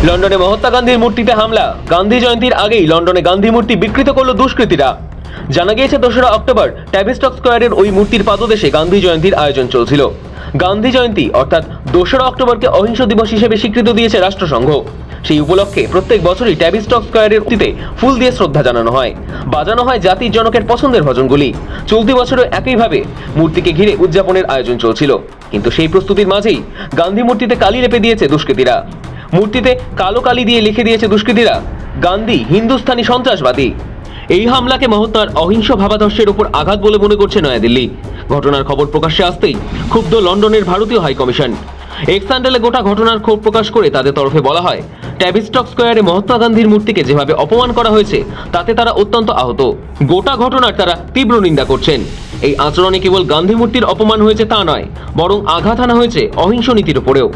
লন্ডনে মহাত্মা গান্ধীর মূর্তিতে হামলা। গান্ধী জয়ন্তীর আগেই লন্ডনে গান্ধী মূর্তি বিকৃত করল দুষ্কৃতীরা। জানা গিয়েছে 2রা অক্টোবর ট্যাভিস্টক স্কোয়ারের ওই মূর্তির পাদদেশে গান্ধী জয়ন্তীর আয়োজন চলছিল। গান্ধী জয়ন্তী অর্থাৎ 2রা অক্টোবরকে অহিংস দিবস হিসেবে স্বীকৃতি দিয়েছে রাষ্ট্রসংঘ। সেই উপলক্ষে প্রত্যেক বছরই ট্যাভিস্টক স্কোয়ারের মূর্তিতে ফুল দিয়ে শ্রদ্ধা জানানো হয়, বাজানো হয় জাতির জনকের পছন্দের ভজনগুলি। চলতি বছরও একইভাবে মূর্তিকে ঘিরে উদযাপনের আয়োজন চলছিল, কিন্তু সেই প্রস্তুতির মাঝেই গান্ধী মূর্তিতে কালি লেপে দিয়েছে দুষ্কৃতীরা। মূর্তিতে কালো কালি দিয়ে লিখে দিয়েছে দুষ্কৃতীরা, গান্ধী হিন্দুস্তানি সন্ত্রাসবাদী। এই হামলাকে মহাত্মার অহিংস ভাবাদর্শের উপর আঘাত বলে মনে করছে নয়াদিল্লি। ঘটনার খবর প্রকাশ্যে আসতেই ক্ষুব্ধ লন্ডনের ভারতীয় হাইকমিশন। এক্স হ্যান্ডেলে গোটা ঘটনার ক্ষোভ প্রকাশ করে তাদের তরফে বলা হয়, ট্যাভিস্টক স্কোয়ারে মহাত্মা গান্ধীর মূর্তিকে যেভাবে অপমান করা হয়েছে তাতে তারা অত্যন্ত আহত। গোটা ঘটনার তারা তীব্র নিন্দা করছেন। এই আচরণে কেবল গান্ধী মূর্তির অপমান হয়েছে তা নয়, বরং আঘাত আনা হয়েছে অহিংস নীতির উপরেও।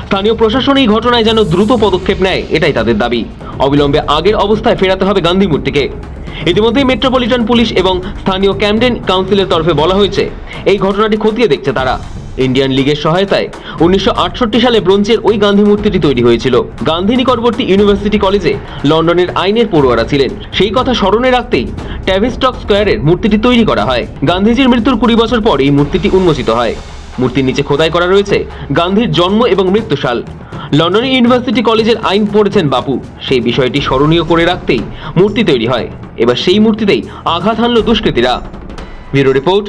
স্থানীয় প্রশাসন এই ঘটনায় যেন দ্রুত পদক্ষেপ নেয়, এটাই তাদের দাবি। অবিলম্বে আগের অবস্থায় ফেরাতে হবে গান্ধী মূর্তিকে। ইতিমধ্যেই মেট্রোপলিটন পুলিশ এবং স্থানীয় ক্যামডেন কাউন্সিলের তরফে বলা হয়েছে, এই ঘটনাটি খতিয়ে দেখছে তারা। ইন্ডিয়ান লীগের সহায়তায় 1968 সালে ব্রোঞ্জের ওই গান্ধী মূর্তিটি তৈরি হয়েছিল। গান্ধী নিকটবর্তী ইউনিভার্সিটি কলেজে লন্ডনের আইনের পড়ুয়ারা ছিলেন। সেই কথা স্মরণে রাখতেই ট্যাভিস্টক স্কোয়ারের মূর্তিটি তৈরি করা হয়। গান্ধীজির মৃত্যুর 20 বছর পর এই মূর্তিটি উন্মোচিত হয়। মূর্তির নিচে খোদাই করা রয়েছে গান্ধীর জন্ম এবং মৃত্যুসাল। লন্ডন ইউনিভার্সিটি কলেজের আইন পড়েছেন বাপু, সেই বিষয়টি স্মরণীয় করে রাখতেই মূর্তি তৈরি হয়। এবার সেই মূর্তিতেই আঘাত হানল দুষ্কৃতীরা। Bureau report.